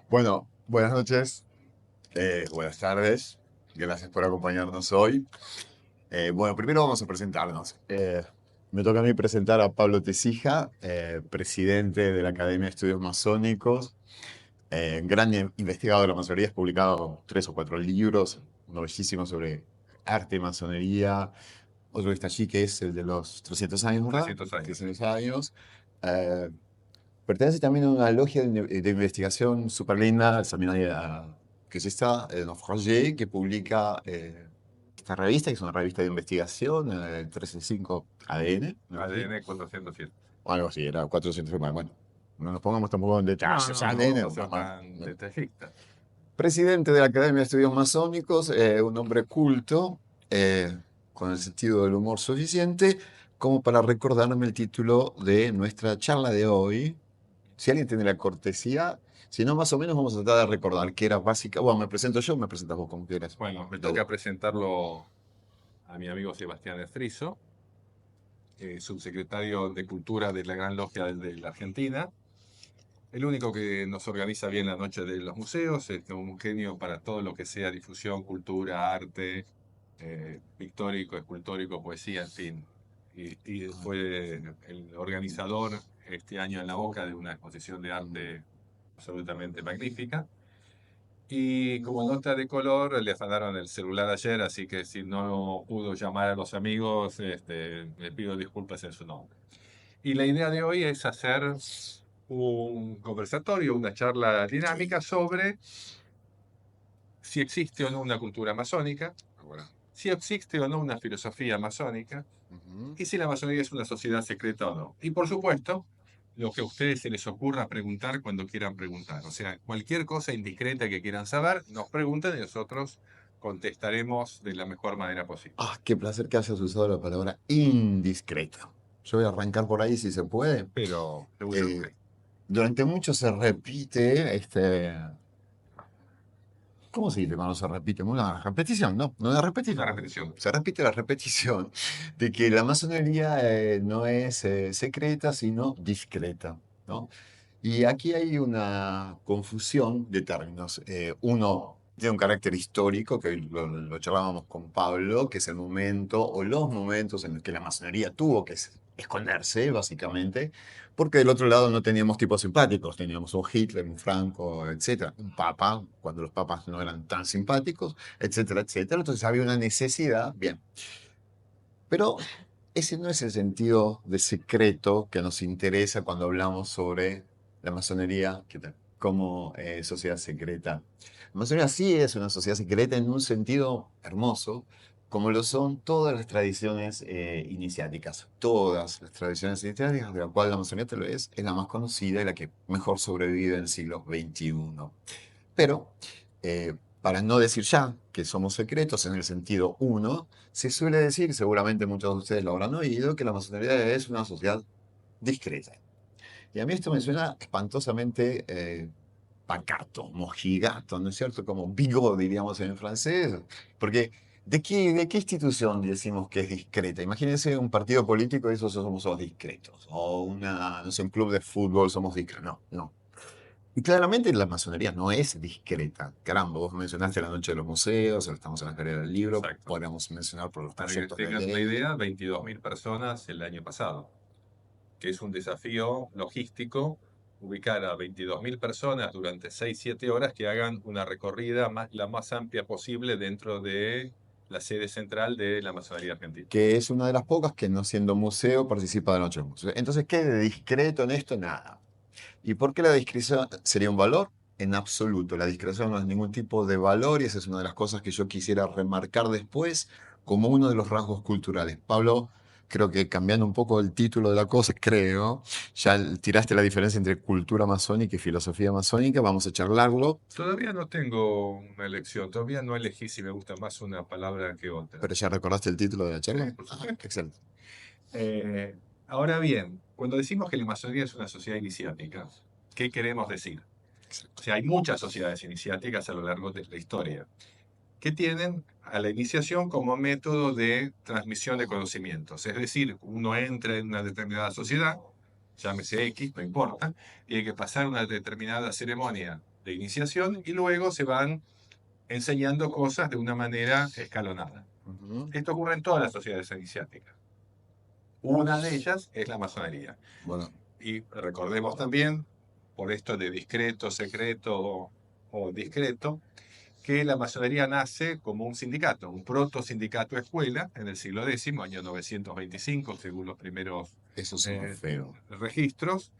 Bueno, buenas noches, buenas tardes. Gracias por acompañarnos hoy. Bueno, primero vamos a presentarnos. Me toca a mí presentar a Pablo Tesija, presidente de la Academia de Estudios Masónicos, gran investigador de la masonería, has publicado 3 o 4 libros, uno bellísimo sobre arte y masonería, otro que está allí que es el de los 300 años, ¿verdad? 300 años. 300 años. Eh, Pertenece también a una logia de investigación súper linda, que es esta, Naufragé, que publica esta revista, que es una revista de investigación, 365 ADN, algo así. ADN 407. O algo así, era 400 más. Bueno, no nos pongamos tampoco en detalles, No ADN. vamos a ser tan detallistas. Presidente de la Academia de Estudios Masónicos, un hombre culto, con el sentido del humor suficiente, como para recordarme el título de nuestra charla de hoy. Si alguien tiene la cortesía, si no, más o menos vamos a tratar de recordar que era básica. Bueno, me presento yo, me presentas vos como quieras. Bueno, me Dale. toca presentarlo a mi amigo Sebastián Esfriso, subsecretario de Cultura de la Gran Logia de la Argentina. El único que nos organiza bien la noche de los museos, es un genio para todo lo que sea difusión, cultura, arte, pictórico, escultórico, poesía, en fin. Y fue el organizador este año en La Boca de una exposición de arte absolutamente magnífica. Y como nota de color, le afanaron el celular ayer, así que si no pudo llamar a los amigos, le pido disculpas en su nombre. Y la idea de hoy es hacer un conversatorio, una charla dinámica sobre si existe o no una cultura masónica, Ahora. si existe o no una filosofía masónica, Ujú. y si la masonería es una sociedad secreta o no. Y por supuesto, lo que a ustedes se les ocurra preguntar cuando quieran preguntar. O sea, cualquier cosa indiscreta que quieran saber, nos pregunten y nosotros contestaremos de la mejor manera posible. Ah, qué placer que hayas usado la palabra indiscreto. Yo voy a arrancar por ahí si se puede. Pero, Eh, seguramente. Durante mucho se repite ¿cómo se dice cuando se repite? Una repetición, ¿no? No una Una repetición. repetición. Se repite la repetición de que la masonería no es secreta, sino discreta, ¿no? Y aquí hay una confusión de términos. Uno tiene un carácter histórico, que lo charlábamos con Pablo, que es el momento o los momentos en los que la masonería tuvo que esconderse, básicamente, porque del otro lado no teníamos tipos simpáticos, teníamos un Hitler, un Franco, etcétera, un papa, cuando los papas no eran tan simpáticos, etcétera, etcétera. Entonces había una necesidad, bien. Pero ese no es el sentido de secreto que nos interesa cuando hablamos sobre la masonería como sociedad secreta. La masonería sí es una sociedad secreta en un sentido hermoso, como lo son todas las tradiciones iniciáticas. Todas las tradiciones iniciáticas, de la cual la masonería tal vez es la más conocida y la que mejor sobrevive en el siglo XXI. Pero, eh, para no decir ya que somos secretos en el sentido uno, se suele decir, seguramente muchos de ustedes lo habrán oído, que la masonería es una sociedad discreta. Y a mí esto me suena espantosamente pacato, mojigato, ¿no es cierto? Como bigot, diríamos en francés. Porque, ¿de qué institución decimos que es discreta? Imagínense un partido político y esos somos discretos. O no sé, un club de fútbol somos discretos. No, no. Y claramente la masonería no es discreta. Caramba, vos mencionaste la noche de los museos, ahora estamos en la feria del libro, Exacto. podríamos mencionar por los Para que proyectos de tengas una ley. idea, 22.000 personas el año pasado, que es un desafío logístico ubicar a 22.000 personas durante 6-7 horas que hagan una recorrida la más amplia posible dentro de la sede central de la Masonería Argentina. Que es una de las pocas que no siendo museo participa de Noche de Museo. Entonces, ¿qué de discreto en esto? Nada. ¿Y por qué la discreción sería un valor? En absoluto, la discreción no es ningún tipo de valor y esa es una de las cosas que yo quisiera remarcar después como uno de los rasgos culturales. Pablo, creo que cambiando un poco el título de la cosa, creo, ya tiraste la diferencia entre cultura masónica y filosofía masónica, vamos a charlarlo, Todavía no tengo una elección, todavía no elegí si me gusta más una palabra que otra. pero ya recordaste el título de la charla. Por Ah, supuesto. excelente. Eh, Ahora bien, cuando decimos que la masonería es una sociedad iniciática, ¿qué queremos decir? O sea, hay muchas sociedades iniciáticas a lo largo de la historia que tienen a la iniciación como método de transmisión de conocimientos. Es decir, uno entra en una determinada sociedad, llámese X, no importa, tiene que pasar una determinada ceremonia de iniciación y luego se van enseñando cosas de una manera escalonada. Ujú. Esto ocurre en todas las sociedades iniciáticas. Una de ellas es la masonería. Bueno, Y recordemos también, por esto de discreto, secreto o discreto, que la masonería nace como un sindicato, un proto-sindicato escuela en el siglo X, año 925, según los primeros eso suena feo. registros.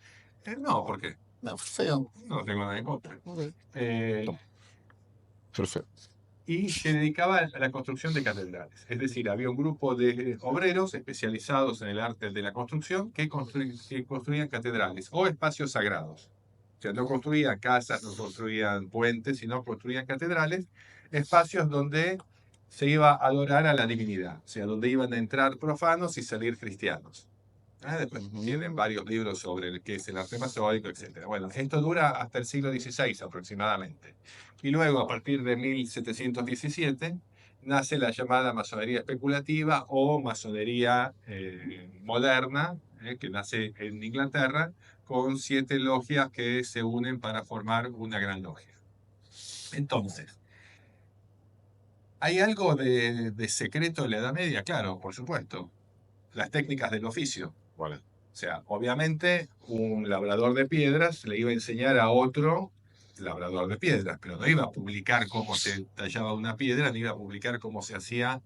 No, ¿por qué? No, feo. No tengo nada en contra. Ok. Eh, Toma, perfecto. y se dedicaba a la construcción de catedrales. Es decir, había un grupo de obreros especializados en el arte de la construcción que construían catedrales o espacios sagrados. O sea, no construían casas, no construían puentes, sino construían catedrales, espacios donde se iba a adorar a la divinidad, o sea, donde iban a entrar profanos y salir cristianos. Después tienen Ujú. varios libros sobre qué es el arte masónico, etc. Bueno, esto dura hasta el siglo XVI aproximadamente. Y luego, a partir de 1717, nace la llamada masonería especulativa o masonería moderna, que nace en Inglaterra, con 7 logias que se unen para formar una gran logia. Entonces, ¿hay algo de secreto en la Edad Media? Claro, por supuesto. Las técnicas del oficio. Vale. O sea, obviamente un labrador de piedras le iba a enseñar a otro labrador de piedras, pero no iba a publicar cómo se tallaba una piedra, ni iba a publicar cómo se hacía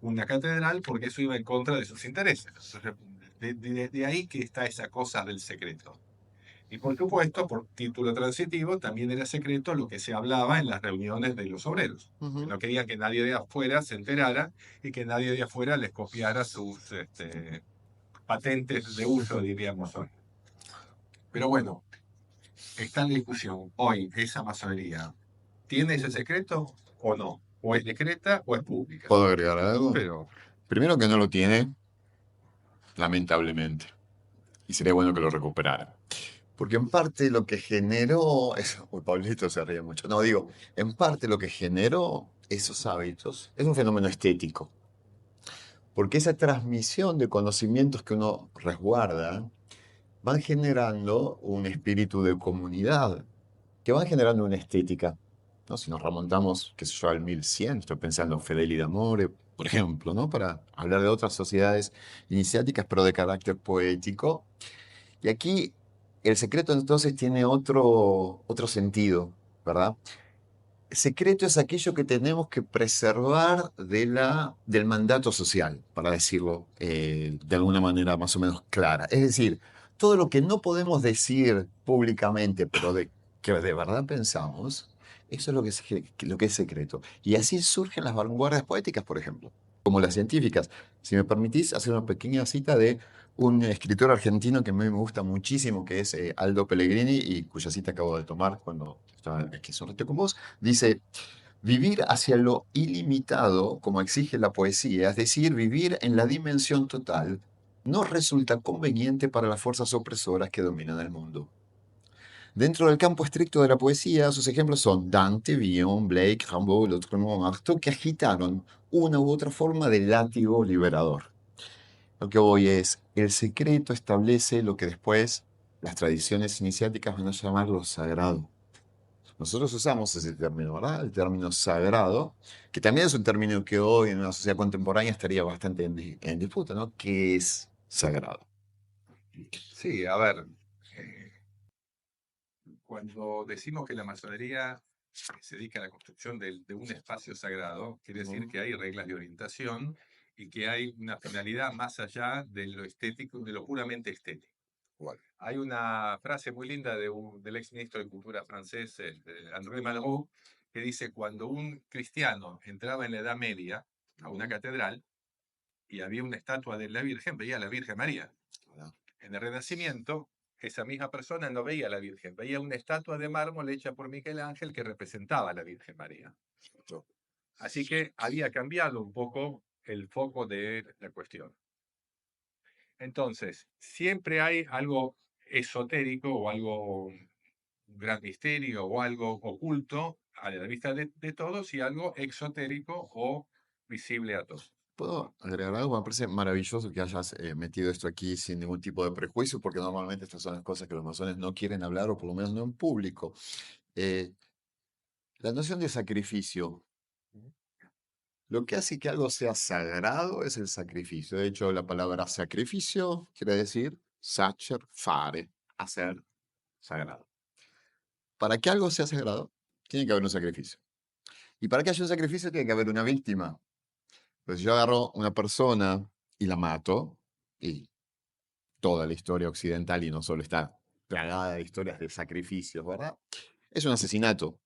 una catedral, porque eso iba en contra de sus intereses. Entonces, de ahí que está esa cosa del secreto. Y por supuesto, por título transitivo, también era secreto lo que se hablaba en las reuniones de los obreros. Que Ujú. no querían que nadie de afuera se enterara y que nadie de afuera les copiara sus patentes de uso, diríamos hoy. Pero bueno, está en discusión hoy esa masonería. ¿Tiene ese secreto o no? ¿O es discreta o es pública? ¿Puedo agregar algo? Pero Primero que no lo tiene, lamentablemente. Y sería bueno que lo recuperara. Porque en parte lo que generó, uy, Pablito se ríe mucho, no digo, en parte lo que generó esos hábitos es un fenómeno estético, porque esa transmisión de conocimientos que uno resguarda van generando un espíritu de comunidad, que van generando una estética, ¿no? Si nos remontamos, qué sé yo, al 1100, estoy pensando en Fedeli d'Amore, por ejemplo, ¿no? Para hablar de otras sociedades iniciáticas, pero de carácter poético. Y aquí el secreto entonces tiene otro sentido, ¿verdad? Secreto es aquello que tenemos que preservar del mandato social, para decirlo de alguna manera más o menos clara. Es decir, todo lo que no podemos decir públicamente, pero que de verdad pensamos, eso es lo que es secreto. Y así surgen las vanguardias poéticas, por ejemplo, como las científicas. Si me permitís hacer una pequeña cita de un escritor argentino que a mí me gusta muchísimo, que es Aldo Pellegrini, y cuya cita acabo de tomar cuando estaba aquí en un con vos. Dice, vivir hacia lo ilimitado, como exige la poesía, es decir, vivir en la dimensión total, no resulta conveniente para las fuerzas opresoras que dominan el mundo. Dentro del campo estricto de la poesía, sus ejemplos son Dante, Villon, Blake, Rimbaud, Lautréamont, Artaud, que agitaron una u otra forma de látigo liberador. Lo que voy es, el secreto establece lo que después las tradiciones iniciáticas van a llamar lo sagrado. Nosotros usamos ese término, ¿verdad? El término sagrado, que también es un término que hoy en una sociedad contemporánea estaría bastante en disputa, ¿no? ¿Qué es sagrado? sí, a ver, eh, cuando decimos que la masonería se dedica a la construcción de un espacio sagrado, quiere decir Ujú. que hay reglas de orientación y que hay una finalidad más allá de lo estético, de lo puramente estético. Igual. Hay una frase muy linda del ex ministro de Cultura francés, André Malraux, que dice, cuando un cristiano entraba en la Edad Media a una Ujú. catedral y había una estatua de la Virgen, veía a la Virgen María. ¿Verdad? En el Renacimiento, esa misma persona no veía a la Virgen, veía una estatua de mármol hecha por Miguel Ángel que representaba a la Virgen María. Cierto. Así que había cambiado un poco el foco de la cuestión. Entonces, siempre hay algo esotérico o algo, un gran misterio o algo oculto a la vista de todos y algo exotérico o visible a todos. ¿Puedo agregar algo? Me parece maravilloso que hayas metido esto aquí sin ningún tipo de prejuicio, porque normalmente estas son las cosas que los masones no quieren hablar, o por lo menos no en público. Eh, la noción de sacrificio. Lo que hace que algo sea sagrado es el sacrificio. De hecho, la palabra sacrificio quiere decir sacer, fare, hacer sagrado. Para que algo sea sagrado, tiene que haber un sacrificio. Y para que haya un sacrificio, tiene que haber una víctima. Pues si yo agarro una persona y la mato, y toda la historia occidental, y no solo está plagada de historias de sacrificios, ¿verdad? Es un asesinato.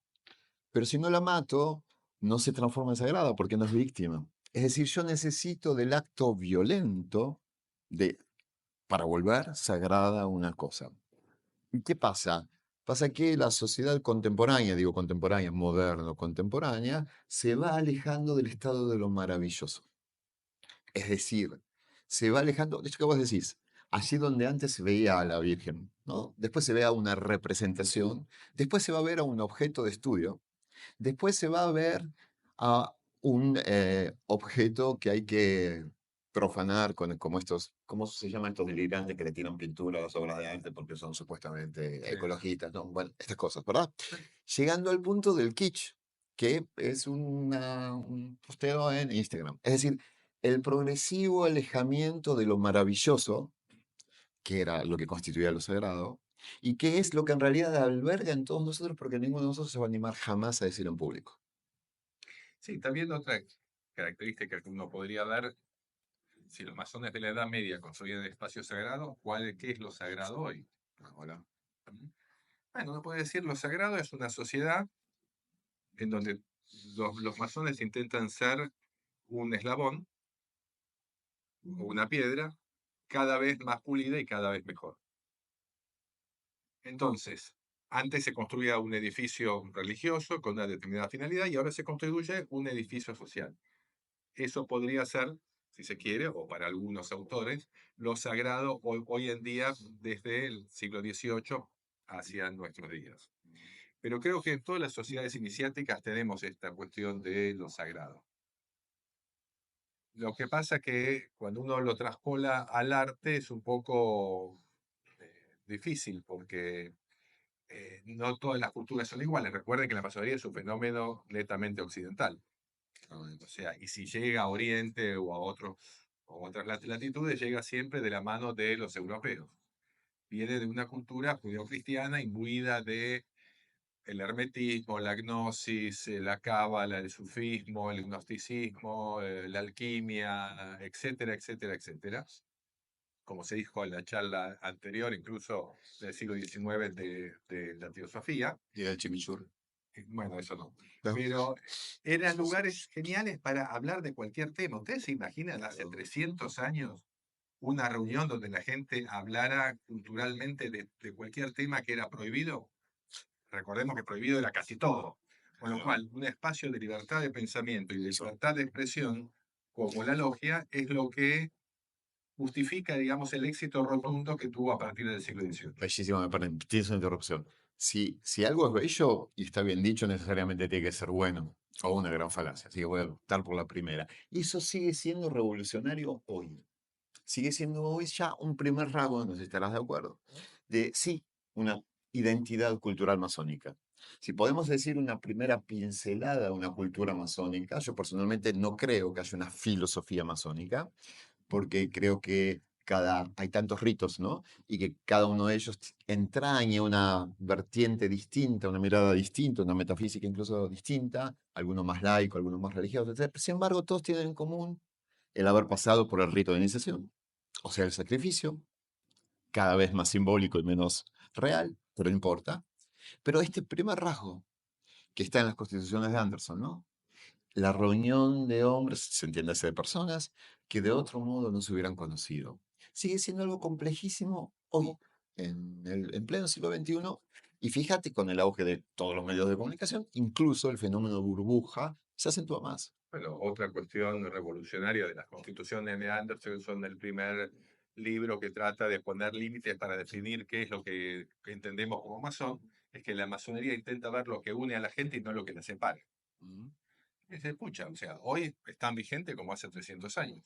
Pero si no la mato, no se transforma en sagrada porque no es víctima. Es decir, yo necesito del acto violento de, para volver sagrada una cosa. ¿Y qué pasa? Pasa que la sociedad contemporánea, digo contemporánea, moderno, contemporánea, se va alejando del estado de lo maravilloso. Es decir, se va alejando, de hecho, ¿qué vos decís? Allí donde antes se veía a la Virgen, ¿no? Después se ve a una representación, después se va a ver a un objeto de estudio, después se va a ver a un objeto que hay que profanar con, como estos, ¿cómo se llaman estos delirantes que le tiran pintura a las obras de arte porque son supuestamente Sí. ecologistas, ¿no? Bueno, estas cosas, ¿verdad? Llegando al punto del kitsch, que es un posteo en Instagram. Es decir, el progresivo alejamiento de lo maravilloso, que era lo que constituía lo sagrado, y que es lo que en realidad alberga en todos nosotros, porque ninguno de nosotros se va a animar jamás a decir en público. Sí, también otra característica que uno podría dar, si los masones de la Edad Media construían espacios sagrados, ¿qué es lo sagrado hoy? Ahora, Ujú. Bueno, uno puede decir lo sagrado es una sociedad en donde los masones intentan ser un eslabón o una piedra cada vez más pulida y cada vez mejor. Entonces, antes se construía un edificio religioso con una determinada finalidad y ahora se construye un edificio social. Eso podría ser, si se quiere, o para algunos autores, lo sagrado hoy en día desde el siglo XVIII hacia nuestros días. Pero creo que en todas las sociedades iniciáticas tenemos esta cuestión de lo sagrado. Lo que pasa que cuando uno lo traspola al arte es un poco difícil porque no todas las culturas son iguales. Recuerden que la masonería es un fenómeno netamente occidental. O sea, y si llega a Oriente o a otras latitudes, llega siempre de la mano de los europeos. Viene de una cultura judeocristiana imbuida de el hermetismo, la gnosis, la cábala, el sufismo, el gnosticismo, la alquimia, etcétera, etcétera, etcétera. Como se dijo en la charla anterior, incluso del siglo XIX de la teosofía. y el chimichurri. Bueno, eso no. ¿No? Pero eran lugares geniales para hablar de cualquier tema. ¿Ustedes se imaginan hace 300 años una reunión donde la gente hablara culturalmente de cualquier tema que era prohibido? Recordemos que prohibido era casi todo. Con lo cual, un espacio de libertad de pensamiento y de libertad de expresión, como la logia, es lo que justifica, digamos, el éxito rotundo que tuvo a partir del siglo XVIII. Bellísimo, me perdón, tienes una interrupción. Si algo es bello y está bien dicho, necesariamente tiene que ser bueno, o una gran falacia, así que voy a optar por la primera. Y eso sigue siendo revolucionario hoy. Sigue siendo hoy ya un primer rasgo, no sé si estarás de acuerdo, de sí, una identidad cultural masónica. Si podemos decir una primera pincelada de una cultura masónica, yo personalmente no creo que haya una filosofía masónica, porque creo que hay tantos ritos, ¿no? Y que cada uno de ellos entraña una vertiente distinta, una mirada distinta, una metafísica incluso distinta, algunos más laico, algunos más religiosos, etc. Sin embargo, todos tienen en común el haber pasado por el rito de iniciación, o sea, el sacrificio, cada vez más simbólico y menos real, pero no importa. Pero este primer rasgo que está en las constituciones de Anderson, ¿no? La reunión de hombres, se entiende así, de personas que de otro modo no se hubieran conocido. Sigue siendo algo complejísimo hoy, en pleno siglo XXI, y fíjate con el auge de todos los medios de comunicación, incluso el fenómeno burbuja se acentúa más. Bueno, otra cuestión revolucionaria de las constituciones de Anderson son el primer libro que trata de poner límites para definir qué es lo que entendemos como masón, es que la masonería intenta ver lo que une a la gente y no lo que la separa. Mm. Y se escucha, o sea, hoy es tan vigente como hace 300 años.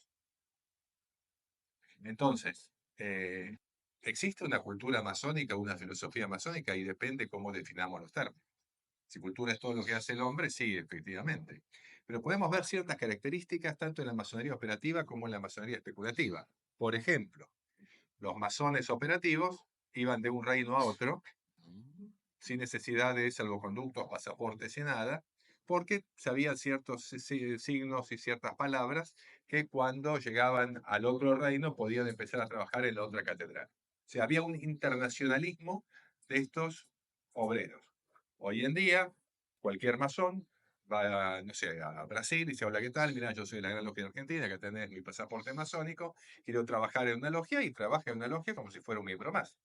Entonces, existe una cultura masónica, una filosofía masónica y depende cómo definamos los términos. Si cultura es todo lo que hace el hombre, sí, efectivamente. Pero podemos ver ciertas características tanto en la masonería operativa como en la masonería especulativa. Por ejemplo, los masones operativos iban de un reino a otro sin necesidad de salvoconductos, pasaportes y nada, porque sabían ciertos signos y ciertas palabras que cuando llegaban al otro reino podían empezar a trabajar en la otra catedral. O sea, había un internacionalismo de estos obreros. Hoy en día, cualquier masón va, no sé, a Brasil y dice, hola, ¿qué tal? Mira, yo soy de la Gran Logia de Argentina, que tenés mi pasaporte masónico, quiero trabajar en una logia y trabaja en una logia como si fuera un miembro más.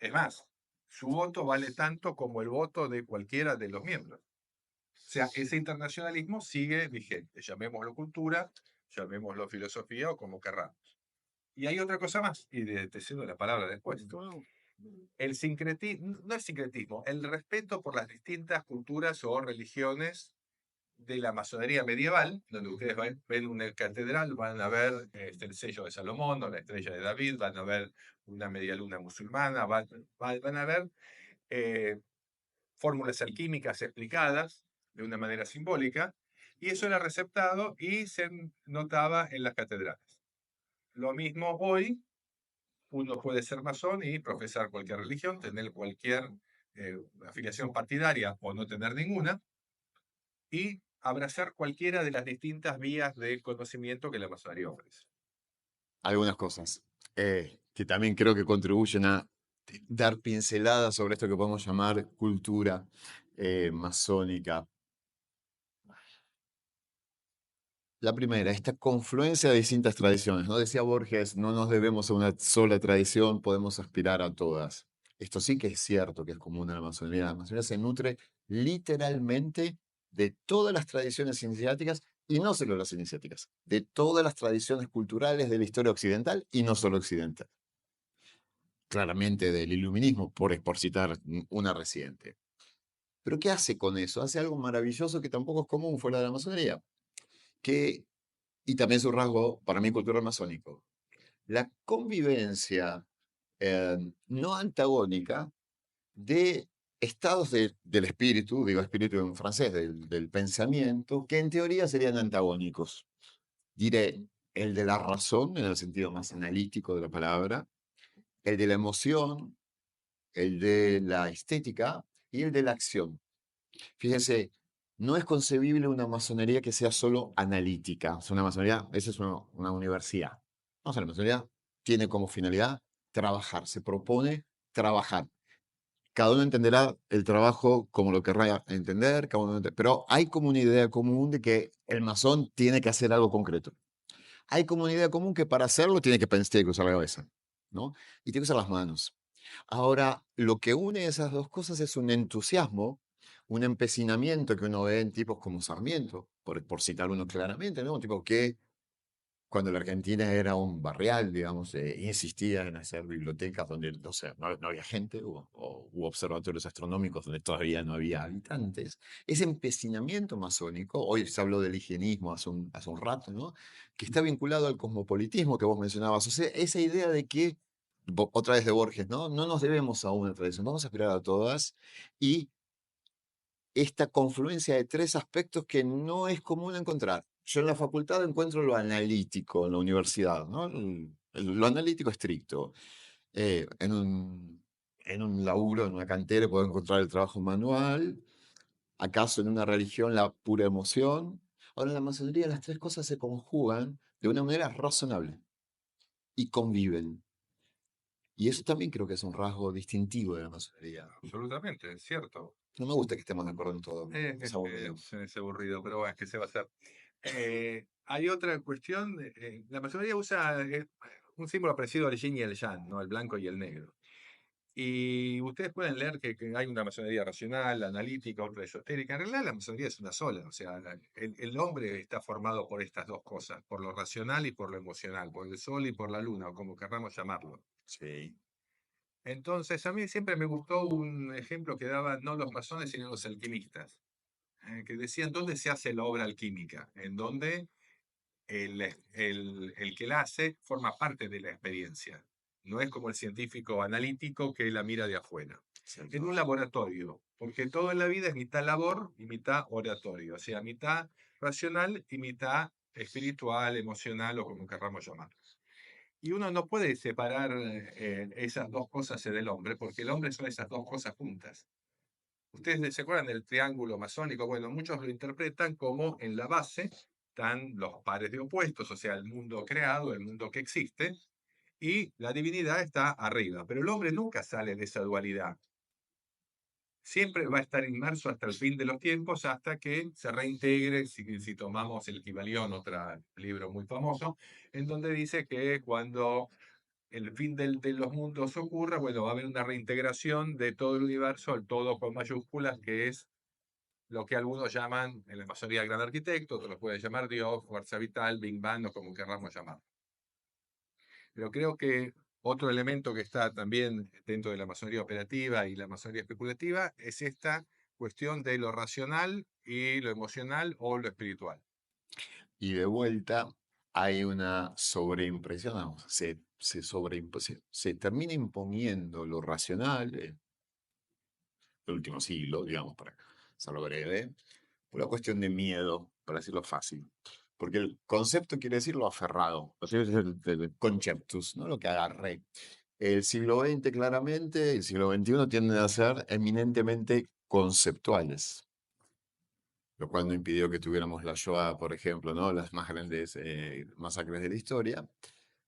Es más, su voto vale tanto como el voto de cualquiera de los miembros. O sea, ese internacionalismo sigue vigente. Llamémoslo cultura, llamémoslo filosofía o como querramos. Y hay otra cosa más, y te cedo la palabra después. El sincretismo, no el sincretismo, el respeto por las distintas culturas o religiones de la masonería medieval, donde ustedes ven una catedral, van a ver el sello de Salomón o la estrella de David, van a ver una media luna musulmana, van a ver eh, fórmulas alquímicas explicadas de una manera simbólica, y eso era receptado y se notaba en las catedrales. Lo mismo hoy, uno puede ser masón y profesar cualquier religión, tener cualquier afiliación partidaria o no tener ninguna, y abrazar cualquiera de las distintas vías de conocimiento que la masonería ofrece. Algunas cosas que también creo que contribuyen a dar pinceladas sobre esto que podemos llamar cultura masónica. La primera, esta confluencia de distintas tradiciones. ¿No? Decía Borges, no nos debemos a una sola tradición, podemos aspirar a todas. Esto sí que es cierto, que es común a la masonería. La masonería se nutre literalmente de todas las tradiciones iniciáticas, y no solo las iniciáticas, de todas las tradiciones culturales de la historia occidental y no solo occidental. Claramente del iluminismo, por citar una reciente. Pero ¿qué hace con eso? Hace algo maravilloso que tampoco es común fuera de la masonería, que y también su rasgo, para mí, cultural masónico. La convivencia no antagónica de estados del espíritu, digo espíritu en francés, del pensamiento, que en teoría serían antagónicos. Diré el de la razón, en el sentido más analítico de la palabra, el de la emoción, el de la estética y el de la acción. Fíjense, no es concebible una masonería que sea solo analítica. Es una masonería, esa es una universidad. No, la masonería tiene como finalidad trabajar, se propone trabajar. Cada uno entenderá el trabajo como lo querrá entender, pero hay como una idea común de que el masón tiene que hacer algo concreto. Hay como una idea común que para hacerlo tiene que pensar, tiene que usar la cabeza, ¿no? Y tiene que usar las manos. Ahora, lo que une esas dos cosas es un entusiasmo, un empecinamiento que uno ve en tipos como Sarmiento, por citar uno claramente, ¿no? Un tipo que cuando la Argentina era un barrial, digamos, insistía en hacer bibliotecas donde, o sea, no había gente, u observatorios astronómicos donde todavía no había habitantes. Ese empecinamiento masónico, hoy se habló del higienismo hace un rato, ¿no? Que está vinculado al cosmopolitismo que vos mencionabas. O sea, esa idea de que, otra vez de Borges, ¿no? No nos debemos a una tradición, vamos a aspirar a todas. Y esta confluencia de tres aspectos que no es común encontrar. Yo en la facultad encuentro lo analítico, en la universidad, ¿no? Lo analítico estricto. En un laburo, en una cantera, puedo encontrar el trabajo manual. ¿Acaso en una religión la pura emoción? Ahora, en la masonería las tres cosas se conjugan de una manera razonable y conviven. Y eso también creo que es un rasgo distintivo de la masonería. Absolutamente, es cierto. No me gusta que estemos de acuerdo en todo. Es aburrido. Es aburrido, pero bueno, ¿qué se va a hacer? Hay otra cuestión, la mayoría usa un símbolo parecido al yin y el yang, ¿no? El blanco y el negro. Y ustedes pueden leer que hay una masonería racional, analítica, otra esotérica. En realidad la masonería es una sola, o sea, el hombre está formado por estas dos cosas, por lo racional y por lo emocional, por el sol y por la luna, o como querramos llamarlo. Sí. Entonces, a mí siempre me gustó un ejemplo que daban no los masones, sino los alquimistas, que decían dónde se hace la obra alquímica, en donde el que la hace forma parte de la experiencia. No es como el científico analítico que la mira de afuera. en Exacto. un laboratorio, porque todo en la vida es mitad labor y mitad oratorio, o sea, mitad racional y mitad espiritual, emocional o como querramos llamar. Y uno no puede separar esas dos cosas del hombre, porque el hombre son esas dos cosas juntas. ¿Ustedes se acuerdan del triángulo masónico? Bueno, muchos lo interpretan como en la base están los pares de opuestos, o sea, el mundo creado, el mundo que existe, y la divinidad está arriba. Pero el hombre nunca sale de esa dualidad. Siempre va a estar inmerso hasta el fin de los tiempos, hasta que se reintegre, si tomamos el Kybalión, otro libro muy famoso, en donde dice que cuando el fin de los mundos ocurra, bueno, va a haber una reintegración de todo el universo, el todo con mayúsculas, que es lo que algunos llaman, en la mayoría, el gran arquitecto, otros lo pueden llamar Dios, fuerza vital, Big Bang, o como querramos llamar. Pero creo que otro elemento que está también dentro de la masonería operativa y la masonería especulativa es esta cuestión de lo racional y lo emocional o lo espiritual. Y de vuelta hay una sobreimpresión, vamos, se termina imponiendo lo racional, el último siglo, digamos, para hacerlo breve, por una cuestión de miedo, para decirlo fácil. Porque el concepto quiere decir lo aferrado, o sea, es el conceptus, ¿no? Lo que agarré. El siglo XX, claramente, el siglo XXI tienden a ser eminentemente conceptuales, lo cual no impidió que tuviéramos la Shoah, por ejemplo, ¿no? Las más grandes masacres de la historia.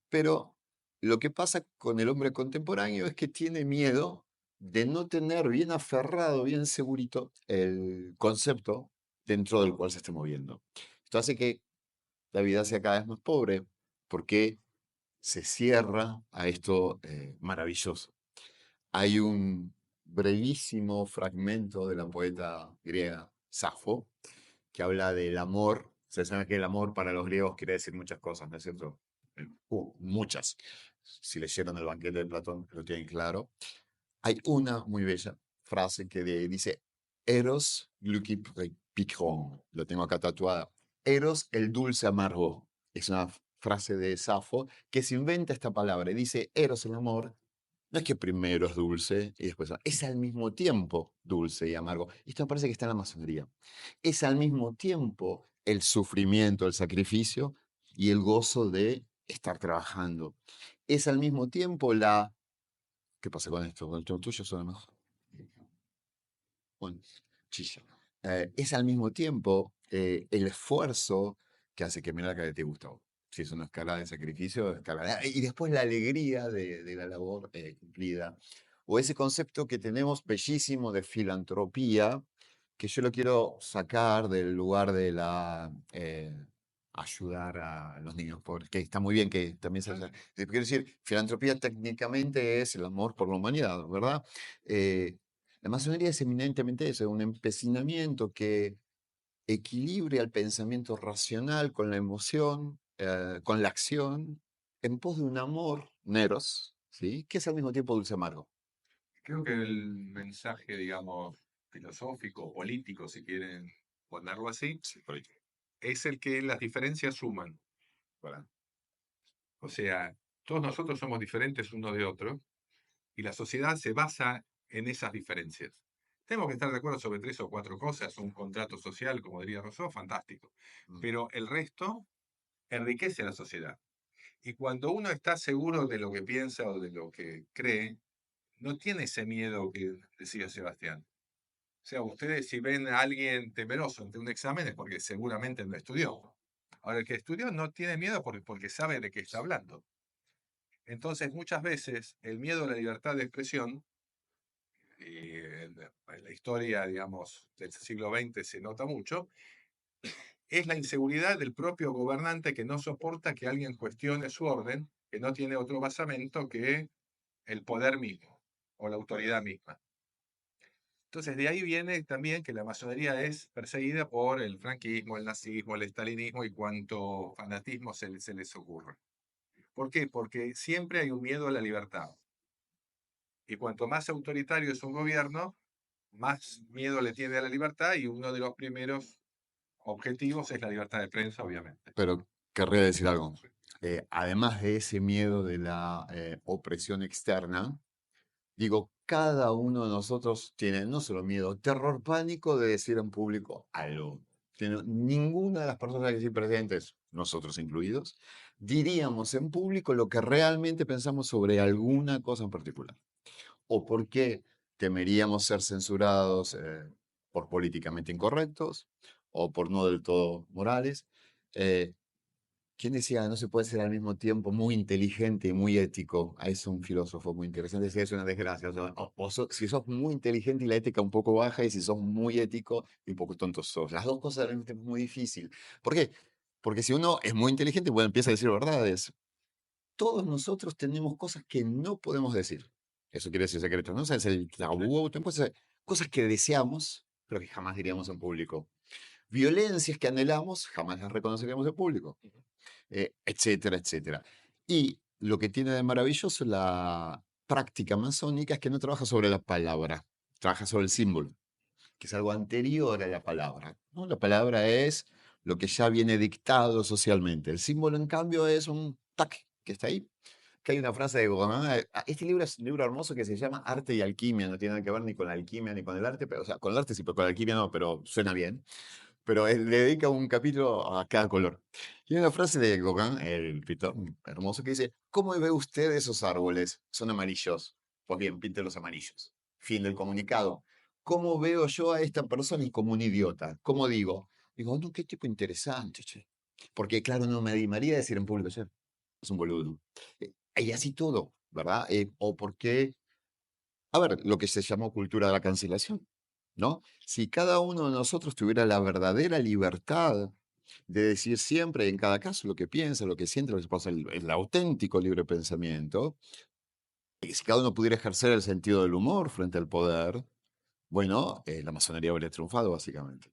Pero lo que pasa con el hombre contemporáneo es que tiene miedo de no tener bien aferrado, bien segurito el concepto dentro del cual se esté moviendo. Esto hace que la vida sea cada vez más pobre porque se cierra a esto maravilloso. Hay un brevísimo fragmento de la poeta griega Safo que habla del amor. Se sabe que el amor para los griegos quiere decir muchas cosas, ¿no es cierto? Muchas. Si leyeron el banquete de Platón, lo tienen claro. Hay una muy bella frase que dice, Eros gluki pikron. Lo tengo acá tatuada. Eros, el dulce amargo. Es una frase de Safo que se inventa esta palabra y dice, Eros, el amor, no es que primero es dulce y después es al mismo tiempo dulce y amargo. Esto me parece que está en la masonería. Es al mismo tiempo el sufrimiento, el sacrificio y el gozo de estar trabajando. Es al mismo tiempo la... ¿Qué pasa con esto? ¿Con el tono tuyo suena mejor? Bueno, chilla. Es al mismo tiempo el esfuerzo que hace que mira la que te gusta. Si es una escala de sacrificio, y después la alegría de la labor cumplida. O ese concepto que tenemos bellísimo de filantropía, que yo lo quiero sacar del lugar de la ayudar a los niños pobres, que está muy bien que también se hace. Quiero decir, filantropía técnicamente es el amor por la humanidad, ¿verdad? La masonería es eminentemente eso, un empecinamiento que equilibre al pensamiento racional con la emoción, con la acción, en pos de un amor, Neros, ¿sí? Que es al mismo tiempo dulce amargo. Creo que el mensaje, digamos, filosófico, político, si quieren ponerlo así, Sí, por ahí. es el que las diferencias suman. ¿Verdad? O sea, todos nosotros somos diferentes uno de otro y la sociedad se basa en esas diferencias. Tenemos que estar de acuerdo sobre 3 o 4 cosas, un contrato social, como diría Rousseau, fantástico. Mm. Pero el resto enriquece a la sociedad. Y cuando uno está seguro de lo que piensa o de lo que cree, no tiene ese miedo que decía Sebastián. O sea, ustedes si ven a alguien temeroso ante un examen es porque seguramente no estudió. Ahora, el que estudió no tiene miedo porque sabe de qué está hablando. Entonces, muchas veces el miedo a la libertad de expresión, y en la historia, digamos, del siglo XX se nota mucho, es la inseguridad del propio gobernante que no soporta que alguien cuestione su orden, que no tiene otro basamento que el poder mismo o la autoridad misma. Entonces, de ahí viene también que la masonería es perseguida por el franquismo, el nazismo, el estalinismo y cuanto fanatismo se les ocurra. ¿Por qué? Porque siempre hay un miedo a la libertad. Y cuanto más autoritario es un gobierno, más miedo le tiene a la libertad y uno de los primeros objetivos es la libertad de prensa, obviamente. Pero querría decir algo. Además de ese miedo de la opresión externa, Digo, cada uno de nosotros tiene no solo miedo, terror, pánico de decir en público algo. Ninguna de las personas que aquí presentes, nosotros incluidos, diríamos en público lo que realmente pensamos sobre alguna cosa en particular. O por qué temeríamos ser censurados por políticamente incorrectos o por no del todo morales. Eh, ¿Quién decía no se puede ser al mismo tiempo muy inteligente y muy ético? Ah, es un filósofo muy interesante, decía es una desgracia. O sea, si sos muy inteligente y la ética un poco baja, y si sos muy ético y un poco tonto sos. Las dos cosas realmente es muy difícil. ¿Por qué? Porque si uno es muy inteligente, bueno, empieza a decir verdades. Todos nosotros tenemos cosas que no podemos decir. Eso quiere decir secretos, ¿no? O sea, es el tabú, cosas que deseamos, pero que jamás diríamos en público. Violencias que anhelamos, jamás las reconoceríamos en público, etcétera, etcétera. Y lo que tiene de maravilloso la práctica masónica es que no trabaja sobre la palabra, trabaja sobre el símbolo, que es algo anterior a la palabra, ¿no? La palabra es lo que ya viene dictado socialmente. El símbolo, en cambio, es un tac que está ahí. Que hay una frase de Gauguin. Este libro es un libro hermoso que se llama Arte y Alquimia. No tiene nada que ver ni con la alquimia ni con el arte, pero, o sea, con el arte sí, pero con la alquimia no, pero suena bien. Pero él le dedica un capítulo a cada color. Y hay una frase de Gauguin, el pintor hermoso, que dice: ¿Cómo ve usted esos árboles? Son amarillos. Pues bien, pinte los amarillos. Fin del comunicado. ¿Cómo veo yo a esta persona? Y como un idiota. ¿Cómo digo? Digo, no, qué tipo interesante, che. Porque, claro, no me animaría a decir en público, che, es un boludo. Y así todo, ¿verdad? O porque, a ver, lo que se llamó cultura de la cancelación, ¿no? Si cada uno de nosotros tuviera la verdadera libertad de decir siempre, en cada caso, lo que piensa, lo que siente, lo que pasa, el auténtico libre pensamiento, y si cada uno pudiera ejercer el sentido del humor frente al poder, bueno, la masonería habría triunfado, básicamente.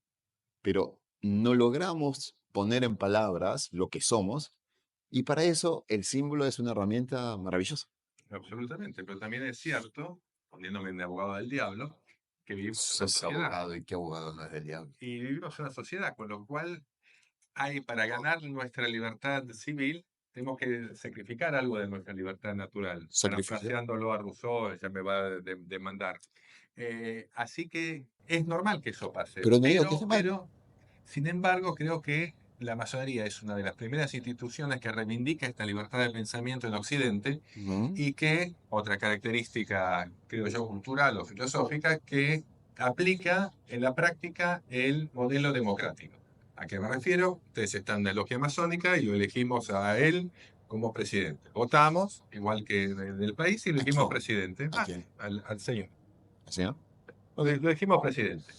Pero no logramos poner en palabras lo que somos, y para eso el símbolo es una herramienta maravillosa. Absolutamente, pero también es cierto, poniéndome en abogado del diablo, que vivimos en una Sos sociedad. abogado y qué abogado no es del diablo. Y vivimos en una sociedad, con lo cual hay, para ganar nuestra libertad civil, tenemos que sacrificar algo de nuestra libertad natural. Sacrificio. Parafraseándolo a Rousseau, ya me va a demandar. Así que es normal que eso pase, Pero no digo que esté mal. sin embargo, creo que la masonería es una de las primeras instituciones que reivindica esta libertad de pensamiento en Occidente Ujú. y que, otra característica, creo yo, cultural o filosófica, que aplica en la práctica el modelo democrático. ¿A qué me refiero? Ustedes están en la logia masónica y lo elegimos a él como presidente. Votamos, igual que del país, y lo ¿A elegimos quién? presidente. ¿A quién? Al señor. ¿Así, no? Lo, Ok. lo elegimos presidente.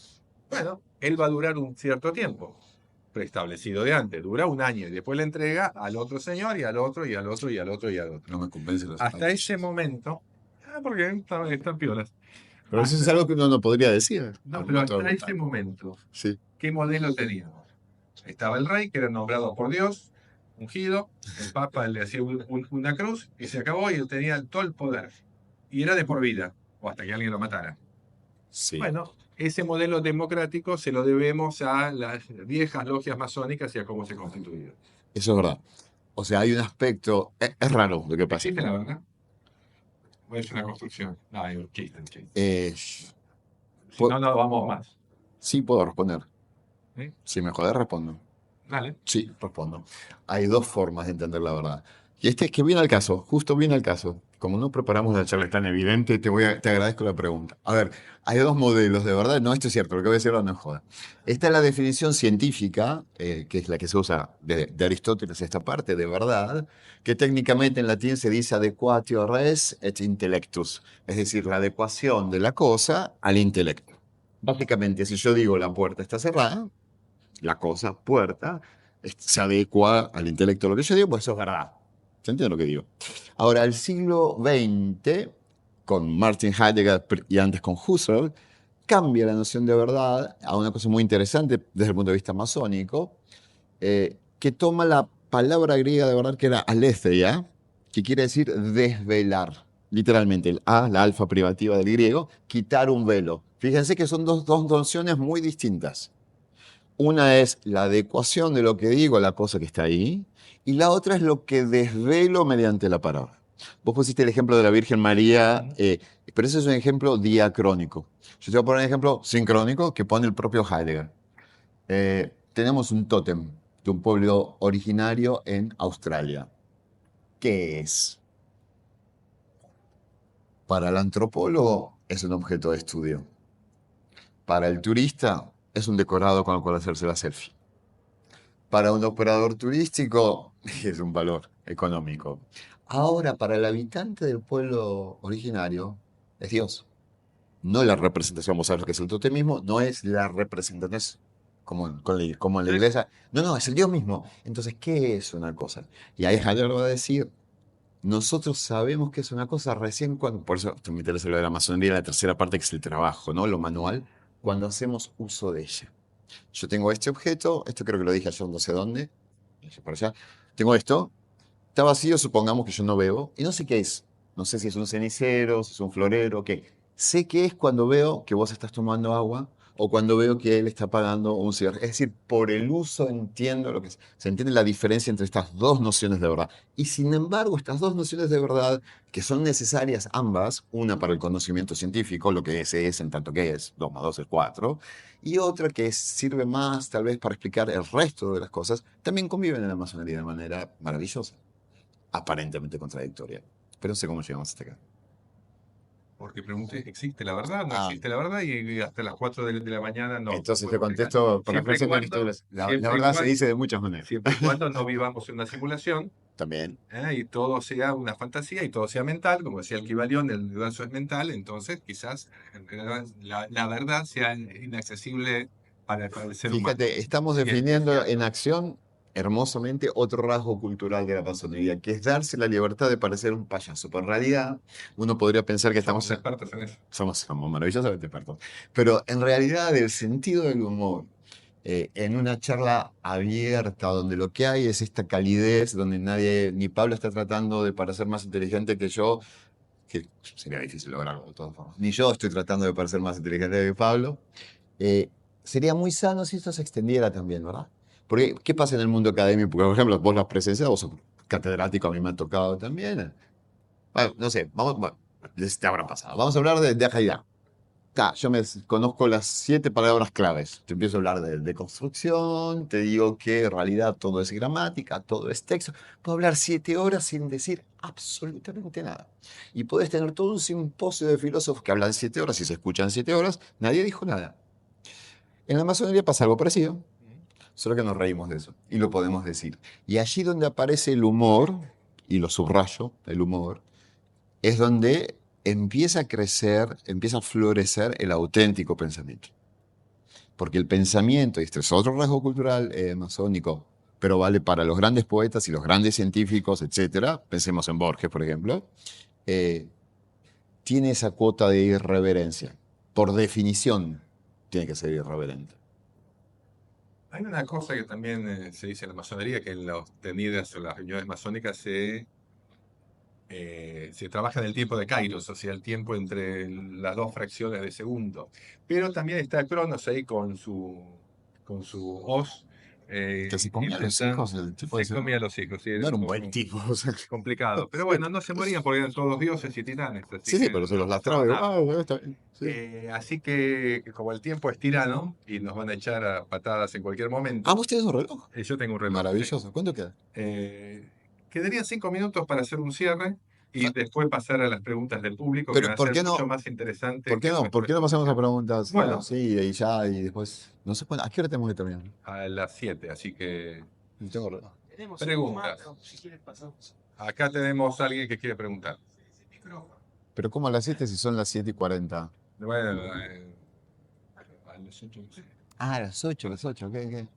Bueno, él va a durar un cierto tiempo, preestablecido de antes. Dura un año y después le entrega al otro señor y al otro y al otro y al otro y al otro. No me convence los Hasta años. ese momento, porque están piolas. Pero eso es Hasta, algo que uno no podría decir al no, pero momento de hasta ese votar. momento, Sí. ¿qué modelo teníamos? Estaba el rey, que era nombrado por Dios, ungido, el papa le hacía una cruz y se acabó y él tenía todo el poder. Y era de por vida, o hasta que alguien lo matara. Sí. Bueno, ese modelo democrático se lo debemos a las viejas logias masónicas y a cómo se constituyeron. Eso es verdad. O sea, hay un aspecto. Es raro lo que pasa. ¿Existe la verdad? ¿O es una construcción? No, es un chiste, un chiste. Eh, Si no, no vamos más. sí, puedo responder. ¿Sí? Si me jodés, respondo. Dale. Sí, respondo. Hay dos formas de entender la verdad. Y este es que viene al caso, justo viene al caso. Como no preparamos la charla tan evidente, te agradezco la pregunta. A ver, hay dos modelos de verdad. No, esto es cierto, lo que voy a decir ahora no es joda. Esta es la definición científica, que es la que se usa de Aristóteles, esta parte de verdad, que técnicamente en latín se dice adequatio res et intellectus, es decir, la adecuación de la cosa al intelecto. Básicamente, si yo digo la puerta está cerrada, la cosa, puerta, se adecua al intelecto lo que yo digo, pues eso es verdad. ¿Se entiende lo que digo? Ahora, el siglo XX, con Martin Heidegger y antes con Husserl, cambia la noción de verdad a una cosa muy interesante desde el punto de vista masónico, que toma la palabra griega de verdad que era aletheia, que quiere decir desvelar. Literalmente, el A, la alfa privativa del griego, quitar un velo. Fíjense que son dos nociones muy distintas. Una es la adecuación de lo que digo a la cosa que está ahí, y la otra es lo que desvelo mediante la palabra. Vos pusiste el ejemplo de la Virgen María, pero ese es un ejemplo diacrónico. Yo te voy a poner un ejemplo sincrónico que pone el propio Heidegger. Tenemos un tótem de un pueblo originario en Australia. ¿Qué es? Para el antropólogo es un objeto de estudio. Para el turista es un decorado con el cual hacerse la selfie. Para un operador turístico es un valor económico. Ahora, para el habitante del pueblo originario es Dios. No la representación, vos sabés lo que es el totemismo, no es la representación, es como en la Sí. iglesia. No, no, es el Dios mismo. Entonces, ¿qué es una cosa? Y ahí Heidegger va a decir, nosotros sabemos que es una cosa recién cuando, por eso me interesa lo de la masonería, la tercera parte que es el trabajo, ¿no? Lo manual, cuando hacemos uso de ella. Yo tengo este objeto, esto creo que lo dije ayer no sé dónde, por allá. Tengo esto, está vacío, supongamos que yo no veo, y no sé qué es. No sé si es un cenicero, si es un florero, qué. Sé qué es cuando veo que vos estás tomando agua o cuando veo que él está apagando un cigarro. Es decir, por el uso entiendo lo que es. Se entiende la diferencia entre estas dos nociones de verdad. Y sin embargo, estas dos nociones de verdad, que son necesarias ambas, una para el conocimiento científico, lo que es en tanto que es, 2 más 2 es 4, y otra que sirve más tal vez para explicar el resto de las cosas, también conviven en la masonería de manera maravillosa, aparentemente contradictoria. Pero no sé cómo llegamos hasta acá. Porque pregunté, ¿existe la verdad? ¿No Ah, existe la verdad? Y hasta las 4 de la mañana no entonces te puedo explicar. contesto por la Siempre y frase que dijiste, cuando, la siempre y verdad se cuando, dice de muchas maneras. siempre y cuando no vivamos en una simulación, También. y todo sea una fantasía y todo sea mental, como decía el Kybalión, el universo es mental, entonces quizás la verdad sea inaccesible para el ser humano. Fíjate, estamos Y es definiendo en cierto, acción hermosamente otro rasgo cultural de la masonería, que es darse la libertad de parecer un payaso. Pero en realidad, uno podría pensar que somos estamos expertos en eso. somos maravillosamente expertos. Pero en realidad, el sentido del humor, en una charla abierta, donde lo que hay es esta calidez, donde nadie, ni Pablo está tratando de parecer más inteligente que yo, que sería difícil lograrlo de todas formas, ni yo estoy tratando de parecer más inteligente que Pablo, eh, sería muy sano si esto se extendiera también, ¿verdad? Porque, ¿qué pasa en el mundo académico? Porque, por ejemplo, vos lo has presenciado, vos sos catedrático, a mí me ha tocado también. Bueno, no sé, vamos, bueno, les te habrá pasado. Vamos a hablar de Haidar. Yo conozco las 7 palabras claves. Te empiezo a hablar de construcción, te digo que en realidad todo es gramática, todo es texto. Puedo hablar 7 horas sin decir absolutamente nada. Y puedes tener todo un simposio de filósofos que hablan 7 horas y se escuchan 7 horas. Nadie dijo nada. En la masonería pasa algo parecido, solo que nos reímos de eso y lo podemos decir. Y allí donde aparece el humor, y lo subrayo, el humor, es donde empieza a crecer, empieza a florecer el auténtico pensamiento. Porque el pensamiento, y este es otro rasgo cultural masónico, pero vale para los grandes poetas y los grandes científicos, etcétera, pensemos en Borges, por ejemplo, eh, tiene esa cuota de irreverencia. Por definición, tiene que ser irreverente. Hay una cosa que también se dice en la masonería, que en las tenidas o las reuniones masónicas se trabaja en el tiempo de Kairos, o sea, el tiempo entre las dos fracciones de segundo. Pero también está Cronos ahí con su hoz, Que se comía a los intentando, hijos, el tipo se ese, comía a los hijos, sí, no era era un un buen poco tipo. O sea, complicado. Pero bueno, no se morían porque eran todos dioses y titanes, así sí, sí, que pero se los no lastraba pasaba y digo, nada. bueno, está bien. Sí. Así que como el tiempo es tirano y nos van a echar a patadas en cualquier Ah, momento, vos tenés un reloj. yo tengo un reloj, sí. Maravilloso. ¿Cuánto queda? Eh, Quedarían 5 minutos para hacer un cierre y después pasar a las preguntas del público que Pero van a ¿por ser qué mucho no? más interesantes ¿Por qué que no? ¿Por nuestra qué no pasamos a exposición. preguntas? Bueno, Sí, y ya, y después. No sé cuándo. ¿A qué hora tenemos que terminar? a las 7, así que No tengo reloj. preguntas. Acá tenemos a alguien que quiere preguntar. Pero ¿cómo a las 7 si son las 7:40? Bueno, a las 8. Ah, las 8, ¿qué, qué?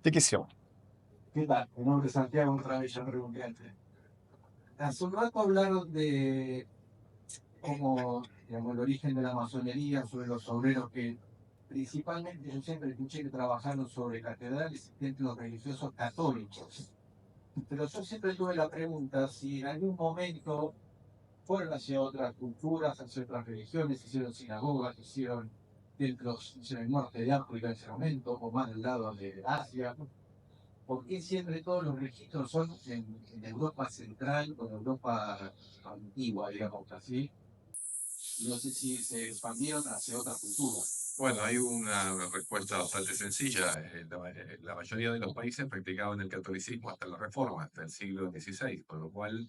¿De qué se llama? ¿Qué tal? Mi nombre es Santiago, otra vez ya pregunté antes. Hace un rato hablaron de cómo, digamos, el origen de la masonería, sobre los obreros que principalmente yo siempre escuché que trabajaron sobre catedrales y templos religiosos católicos. Pero yo siempre tuve la pregunta si en algún momento fueron hacia otras culturas, hacia otras religiones, hicieron sinagogas, hicieron templos en el norte de África en ese momento, o más del lado de Asia, ¿por qué siempre todos los registros son en Europa Central o en Europa antigua, digamos así? No sé si se expandieron hacia otra cultura. Bueno, hay una respuesta bastante sencilla. La mayoría de los países practicaban el catolicismo hasta la Reforma, hasta el siglo XVI, por lo cual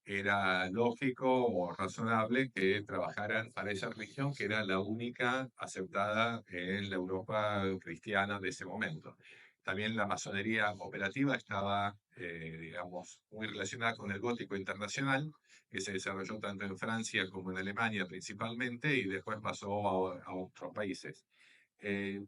era lógico o razonable que trabajaran para esa religión que era la única aceptada en la Europa cristiana de ese momento. También la masonería operativa estaba, digamos, muy relacionada con el gótico internacional, que se desarrolló tanto en Francia como en Alemania principalmente, y después pasó a otros países. Eh,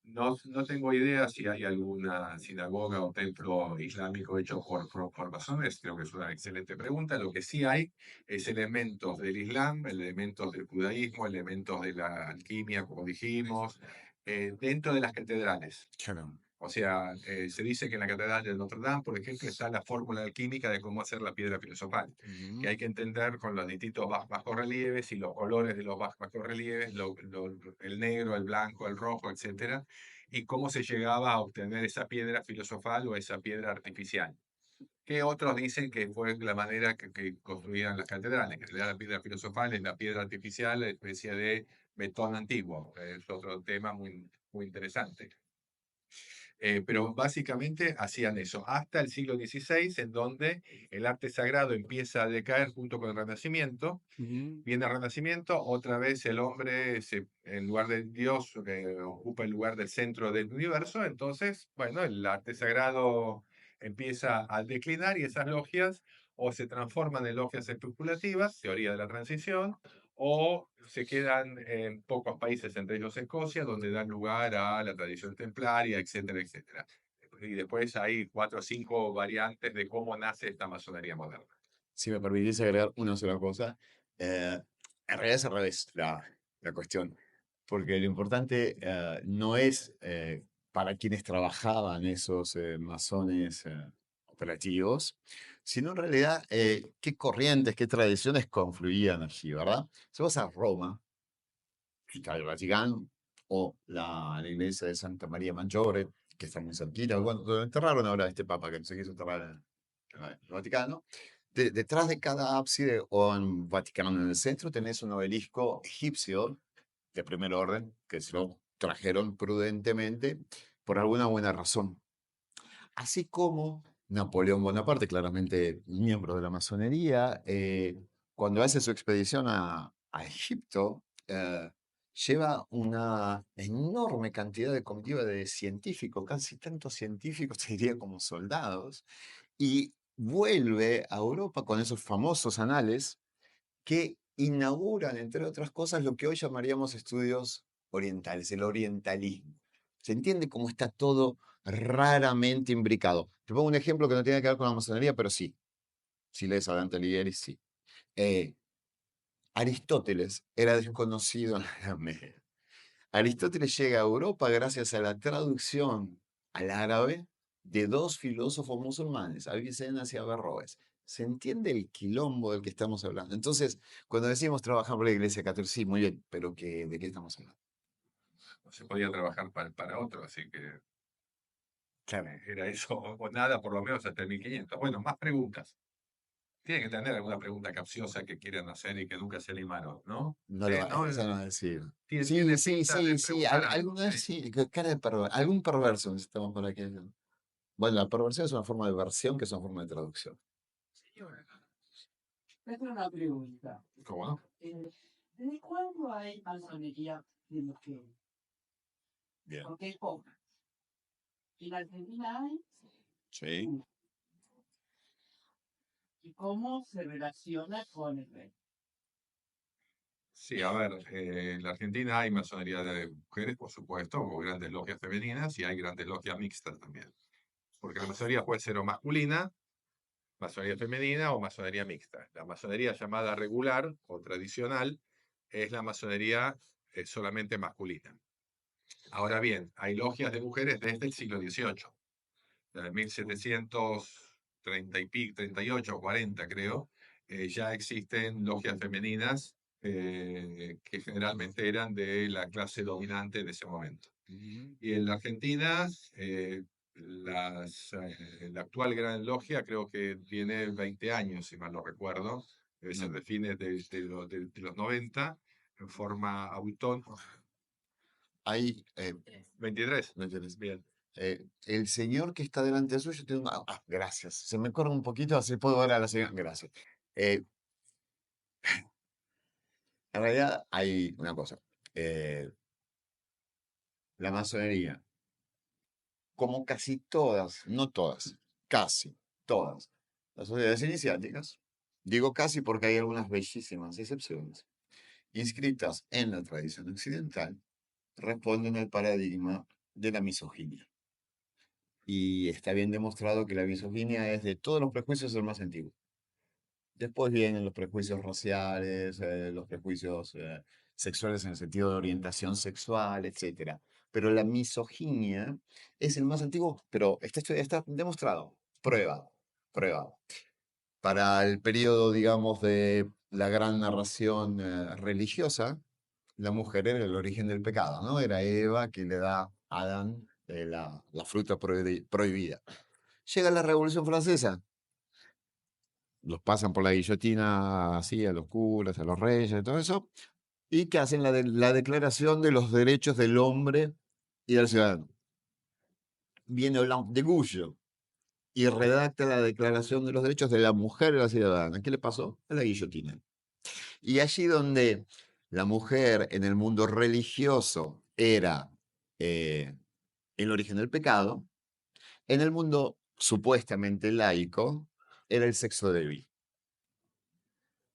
no tengo idea si hay alguna sinagoga o templo islámico hecho por masones, creo que es una excelente pregunta. Lo que sí hay es elementos del Islam, elementos del judaísmo, elementos de la alquimia, como dijimos, dentro de las catedrales. Claro. O sea, se dice que en la Catedral de Notre Dame, por ejemplo, está la fórmula alquímica de cómo hacer la piedra filosofal, que hay que entender con los distintos bajorrelieves y los colores de los bajorrelieves, el negro, el blanco, el rojo, etcétera, y cómo se llegaba a obtener esa piedra filosofal o esa piedra artificial. Que otros dicen que fue la manera que construían las catedrales, que la piedra filosofal es la piedra artificial, la especie de betón antiguo. Es otro tema muy interesante. Pero básicamente hacían eso hasta el siglo XVI, en donde el arte sagrado empieza a decaer junto con el Renacimiento. Viene el Renacimiento, otra vez el hombre, en lugar de Dios, ocupa el lugar del centro del universo. Entonces, bueno, el arte sagrado empieza a declinar y esas logias o se transforman en logias especulativas, teoría de la transición, o se quedan en pocos países, entre ellos Escocia, donde dan lugar a la tradición templaria, etcétera, etcétera. Y después hay 4 o 5 variantes de cómo nace esta masonería moderna. Si me permitís agregar una sola cosa, en realidad es al revés la cuestión, porque lo importante no es para quienes trabajaban esos masones operativos, sino en realidad qué corrientes, qué tradiciones confluían allí, ¿verdad? Si vas a Roma, está el Vaticano, o la iglesia de Santa María Maggiore, que está muy cerquita, bueno, donde enterraron ahora a este papa que no se quiso enterrar en el Vaticano. Detrás de cada ábside o en Vaticano en el centro tenés un obelisco egipcio de primer orden que se lo trajeron prudentemente por alguna buena razón. Así como Napoleón Bonaparte, claramente miembro de la masonería, cuando hace su expedición a Egipto, lleva una enorme cantidad de comitiva de científicos, casi tantos científicos, te diría, como soldados, y vuelve a Europa con esos famosos anales que inauguran, entre otras cosas, lo que hoy llamaríamos estudios orientales, el orientalismo. Se entiende cómo está todo raramente imbricado. Te pongo un ejemplo que no tiene que ver con la masonería, pero sí. Si lees a Dante Alighieri, sí. Aristóteles era desconocido en la Edad Media. Aristóteles llega a Europa gracias a la traducción al árabe de dos filósofos musulmanes, Avicena y Averroes. ¿Se entiende el quilombo del que estamos hablando? Entonces, cuando decimos trabajar por la Iglesia Católica, sí, muy bien, pero ¿de qué estamos hablando? No se podía trabajar para otro, así que Claro. era eso o nada, por lo menos hasta el 1500. Bueno, más preguntas. Tienen que tener alguna pregunta capciosa que quieran hacer y que nunca se animaron, ¿no? No lo va, ¿No? eso no va a decir. Tiene Sí, sí, pinta de sí, sí. preguntar algo. Alguna vez sí, cara de algún perverso necesitamos por aquí. Bueno, la perversión es una forma de versión que es una forma de traducción. Tengo una pregunta. ¿Cómo no? ¿Desde cuándo hay masonería de mujeres? Bien. Porque es poca. En Argentina hay. Sí. ¿Y cómo se relaciona con el rey? Sí, a ver, en la Argentina hay masonería de mujeres, por supuesto, o grandes logias femeninas, y hay grandes logias mixtas también. Porque la masonería puede ser o masculina, masonería femenina o masonería mixta. La masonería llamada regular o tradicional es la masonería solamente masculina. Ahora bien, hay logias de mujeres desde el siglo XVIII, desde 1730 y pico, 38 o 40 creo, ya existen logias femeninas que generalmente eran de la clase dominante en ese momento. Y en la Argentina la actual Gran Logia creo que tiene 20 años, si mal no recuerdo, debe ser Mm. de fines de los 90, en forma autónoma. Ahí, 23, ¿me entiendes? bien. El señor que está delante suyo tiene una... gracias. Se me corre un poquito, así puedo ver a la señora. Gracias. Eh, en realidad hay una cosa. Eh, la masonería, como casi todas, no todas, casi todas las sociedades iniciáticas, digo casi porque hay algunas bellísimas excepciones, inscritas en la tradición occidental, responden al paradigma de la misoginia. Y está bien demostrado que la misoginia es de todos los prejuicios el más antiguo. Después vienen los prejuicios raciales, los prejuicios sexuales en el sentido de orientación sexual, etcétera. Pero la misoginia es el más antiguo, pero está demostrado. Prueba, prueba. Para el periodo, digamos, de la gran narración religiosa, la mujer era el origen del pecado, ¿no? Era Eva que le da a Adán la fruta prohibida. Llega la Revolución Francesa, los pasan por la guillotina así a los curas, a los reyes, todo eso, y que hacen la Declaración de los Derechos del Hombre y del Ciudadano. Viene Olympe de Gouges y redacta la Declaración de los Derechos de la Mujer y la Ciudadana. ¿Qué le pasó? A la guillotina. Y allí donde la mujer en el mundo religioso era el origen del pecado, en el mundo supuestamente laico era el sexo débil.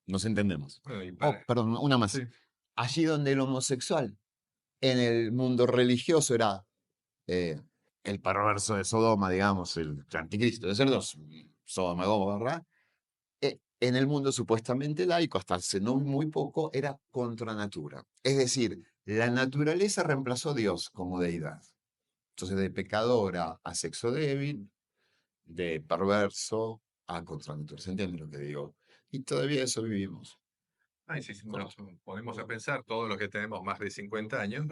Nos entendemos. Bueno, y Perdón, una más. sí. Allí donde el homosexual en el mundo religioso era eh, el perverso de Sodoma, digamos, el anticristo de cerdos, Sodoma y Gomorra, en el mundo supuestamente laico, hasta hace no muy poco, era contra natura. Es decir, la naturaleza reemplazó a Dios como deidad. Entonces, de pecadora a sexo débil, de perverso a contra natura. ¿Se entiende lo que digo? Y todavía eso vivimos. Ay, si nos ponemos a pensar, todos los que tenemos más de 50 años,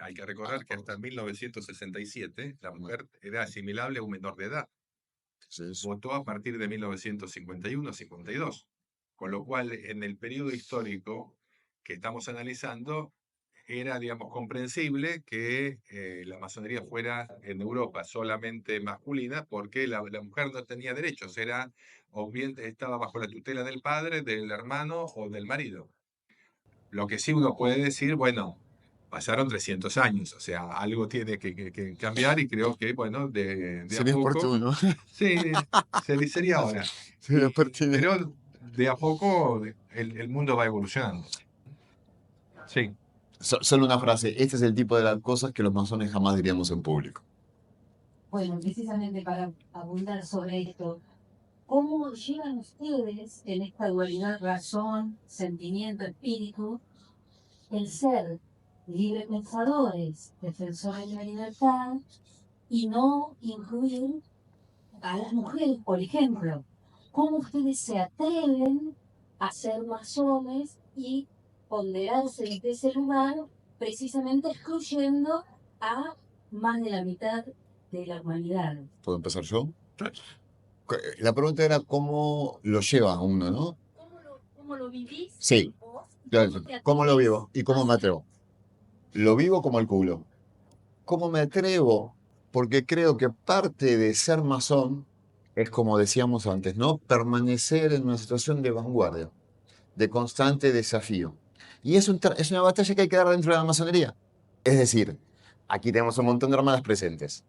hay que recordar que hasta 1967 la mujer era asimilable a un menor de edad. Entonces, Votó a partir de 1951-52. Con lo cual, en el periodo histórico que estamos analizando, era, digamos, comprensible que la masonería fuera en Europa solamente masculina, porque la mujer no tenía derechos, era, o bien estaba bajo la tutela del padre, del hermano o del marido. Lo que sí uno puede decir, bueno, pasaron 300 años, o sea, algo tiene que cambiar y creo que, bueno, de a sería poco, oportuno. sí, sería ahora. Sería pertinente. Pero de a poco el mundo va evolucionando. Sí. Solo una frase. Este es el tipo de las cosas que los masones jamás diríamos en público. Bueno, precisamente para abundar sobre esto, ¿cómo llegan ustedes en esta dualidad razón, sentimiento, espíritu, el ser libre pensadores, defensores de la libertad y no incluir a las mujeres, por ejemplo? ¿Cómo ustedes se atreven a ser masones y ponderarse desde ese lugar, precisamente excluyendo a más de la mitad de la humanidad? ¿Puedo empezar yo? La pregunta era cómo lo lleva uno, ¿no? ¿Cómo lo vivís? Sí, vos? claro, ¿Cómo te ¿cómo lo atreves vivo y cómo a me ser? atrevo? Lo vivo como el culo. ¿Cómo me atrevo? Porque creo que parte de ser masón es, como decíamos antes, ¿no? Permanecer en una situación de vanguardia, de constante desafío. Y es una batalla que hay que dar dentro de la masonería. Es decir, aquí tenemos un montón de hermanas presentes.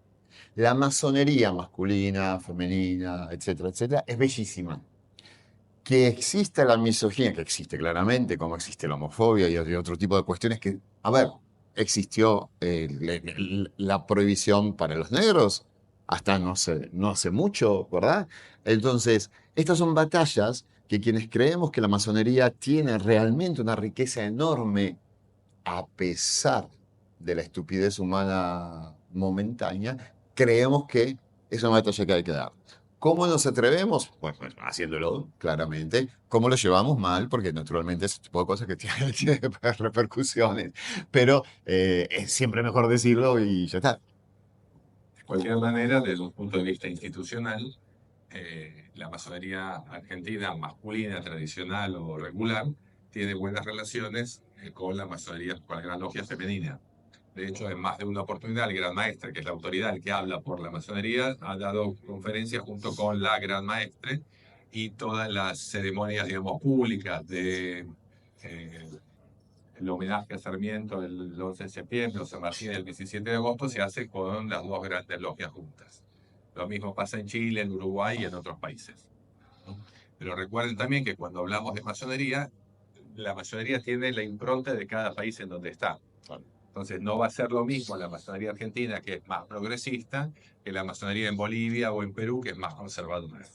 La masonería masculina, femenina, etcétera, etcétera, es bellísima. Que exista la misoginia, que existe claramente, como existe la homofobia y otro tipo de cuestiones que, a ver, existió la prohibición para los negros hasta no hace mucho, ¿verdad? Entonces, estas son batallas que quienes creemos que la masonería tiene realmente una riqueza enorme a pesar de la estupidez humana momentánea, creemos que es una batalla que hay que dar. ¿Cómo nos atrevemos? Pues haciéndolo, claramente. ¿Cómo lo llevamos mal? Porque naturalmente es tipo de cosas que tiene repercusiones. Pero es siempre mejor decirlo y ya está. cualquier manera, desde un punto de vista institucional, la masonería argentina masculina, tradicional o regular, tiene buenas relaciones con la masonería, con la Gran Logia femenina. De hecho, en más de una oportunidad, el Gran Maestre, que es la autoridad que habla por la masonería, ha dado conferencias junto con la Gran Maestre, y todas las ceremonias, digamos, públicas de el homenaje a Sarmiento el 11 de septiembre, o San Martín el 17 de agosto, se hace con las dos grandes logias juntas. Lo mismo pasa en Chile, en Uruguay y en otros países, ¿no? Pero recuerden también que cuando hablamos de masonería, la masonería tiene la impronta de cada país en donde está. Entonces no va a ser lo mismo la masonería argentina, que es más progresista, que la masonería en Bolivia o en Perú, que es más conservadora.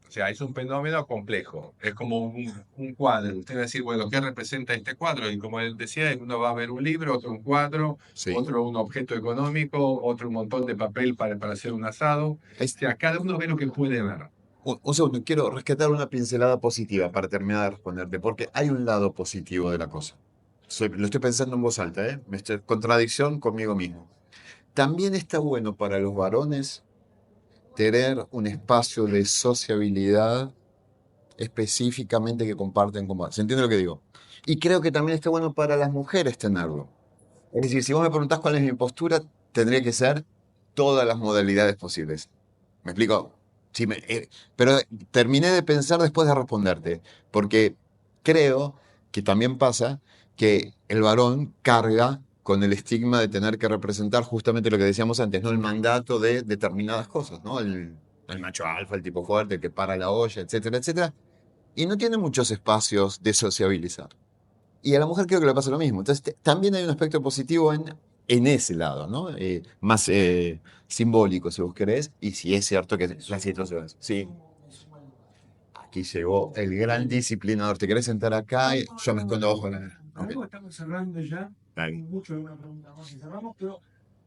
O sea, es un fenómeno complejo. Es como un cuadro. Usted va a decir, bueno, ¿qué representa este cuadro? Y como él decía, uno va a ver un libro, otro un cuadro, Sí. otro un objeto económico, otro un montón de papel para hacer un asado. O sea, cada uno ve lo que puede ver. Un segundo, quiero rescatar una pincelada positiva para terminar de responderte, porque hay un lado positivo de la cosa. Lo estoy pensando en voz alta, ¿eh? Contradicción conmigo mismo. También está bueno para los varones tener un espacio de sociabilidad específicamente que comparten con más. ¿Se entiende lo que digo? Y creo que también está bueno para las mujeres tenerlo. Es decir, si vos me preguntás cuál es mi postura, tendría que ser todas las modalidades posibles. ¿Me explico? Sí, pero terminé de pensar después de responderte, porque creo que también pasa que el varón carga con el estigma de tener que representar justamente lo que decíamos antes, ¿no? El mandato de determinadas cosas, ¿no? El macho alfa, el tipo fuerte, el que para la olla, etcétera, etcétera. Y no tiene muchos espacios de sociabilizar. Y a la mujer creo que le pasa lo mismo. Entonces, también hay un aspecto positivo en ese lado, ¿no? Más simbólico, si vos querés, y si es cierto que la situación es. Sí, aquí llegó el gran disciplinador. ¿Te querés sentar acá? Yo me escondo abajo de la... Ok. Estamos cerrando ya. Dale. Hay mucho de una pregunta más y cerramos, pero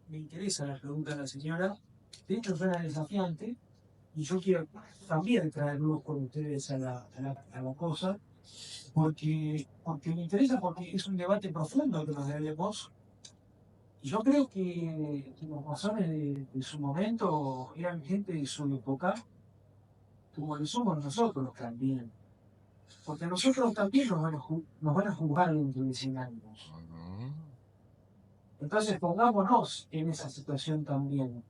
me interesa la pregunta de la señora. De hecho, suena desafiante y yo quiero también traerlos con ustedes a la cosa, porque me interesa, porque es un debate profundo que nos debemos. Y yo creo que los masones de su momento eran gente de su época, como lo somos nosotros también. Porque nosotros también nos van a juzgar dentro de 100 años. Entonces pongámonos en esa situación también.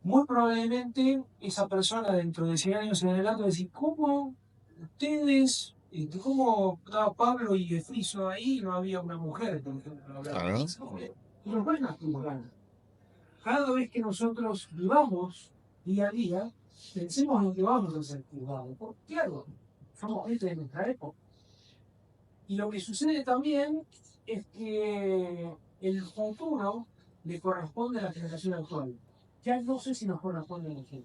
Muy probablemente esa persona dentro de 100 años en adelante va a decir, ¿cómo ustedes, cómo estaba Pablo y Efriso ahí y no había una mujer, por ejemplo? Claro. Y nos van a juzgar. Cada vez que nosotros vivamos día a día, pensemos en que vamos a ser juzgados. Porque claro, somos gente de nuestra época. Y lo que sucede también es que el futuro le corresponde a la generación actual. Ya no sé si nos corresponde a nosotros.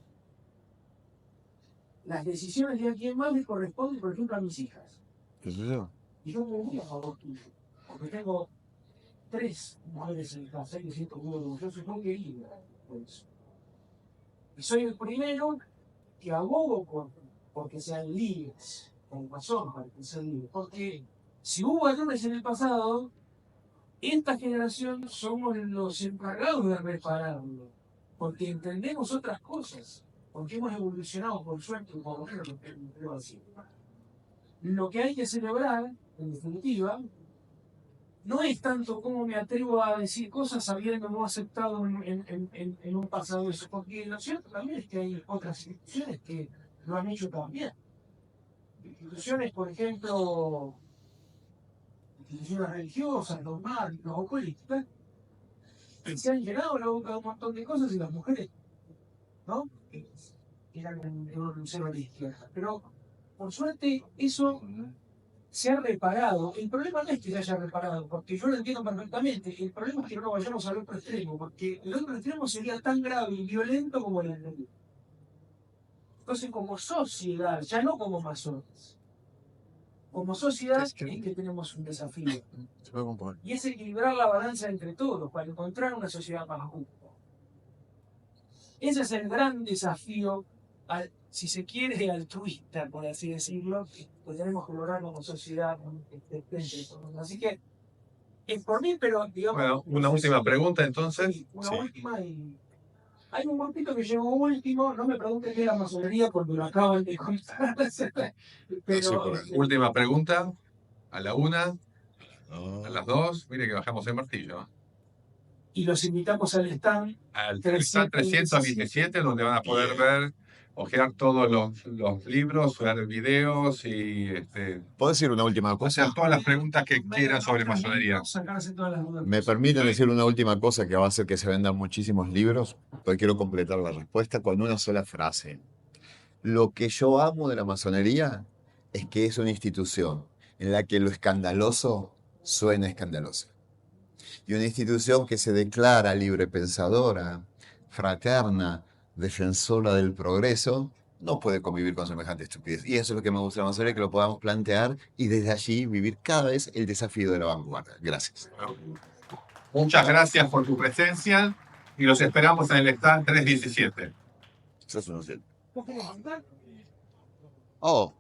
Las decisiones de a quién más le corresponden, por ejemplo, a mis hijas. ¿Qué es eso? Y yo me voy a favor tuyo. Porque tengo 3 mujeres en casa y me siento muy orgulloso y muy querido por eso. Y soy el primero que abogo porque sean libres, con razón para que sean libres. Porque si hubo errores en el pasado, esta generación somos los encargados de repararlo. Porque entendemos otras cosas. Porque hemos evolucionado, por suerte, por lo menos lo creo así. Lo que hay que celebrar, en definitiva, no es tanto cómo me atrevo a decir cosas habiendo no aceptado en un pasado eso, porque lo cierto también es que hay otras instituciones que lo han hecho también. Instituciones, por ejemplo, instituciones religiosas, dogmáticas o políticas, que se han llenado la boca de un montón de cosas y las mujeres, ¿no? Eran un cero a la izquierda. Pero, por suerte, eso se ha reparado. El problema no es que se haya reparado, porque yo lo entiendo perfectamente. El problema es que no vayamos al otro extremo, porque el otro extremo sería tan grave y violento como el anterior. Entonces, como sociedad, ya no como masones, como sociedad es que tenemos un desafío. Y es equilibrar la balanza entre todos para encontrar una sociedad más justa. Ese es el gran desafío, si se quiere, altruista, por así decirlo, que tenemos que lograr como sociedad. Así que, es por mí, pero digamos... Bueno, una última pregunta entonces. Una última y Hay un grupito que llegó último, no me pregunten qué es la masonería porque lo acaban de contar. Pero Última pregunta. A la 1, a Ah. las 2. Mire que bajamos el martillo. y los invitamos al stand Al stand 317, donde van a poder Bien. ver, ojear todos los libros, ver videos y ¿Puedo decir una última cosa? hacer todas las preguntas que quieran sobre masonería. sacarse todas las dudas. ¿Me permiten decir una última cosa que va a hacer que se vendan muchísimos libros? Porque quiero completar la respuesta con una sola frase. Lo que yo amo de la masonería es que es una institución en la que lo escandaloso suena escandaloso. Y una institución que se declara librepensadora, fraterna, defensora del progreso, no puede convivir con semejante estupidez. Y eso es lo que me gusta de la masonería, que lo podamos plantear y desde allí vivir cada vez el desafío de la vanguardia. Gracias. Muchas gracias por tu presencia y los esperamos en el stand 317. Eso es un... Oh.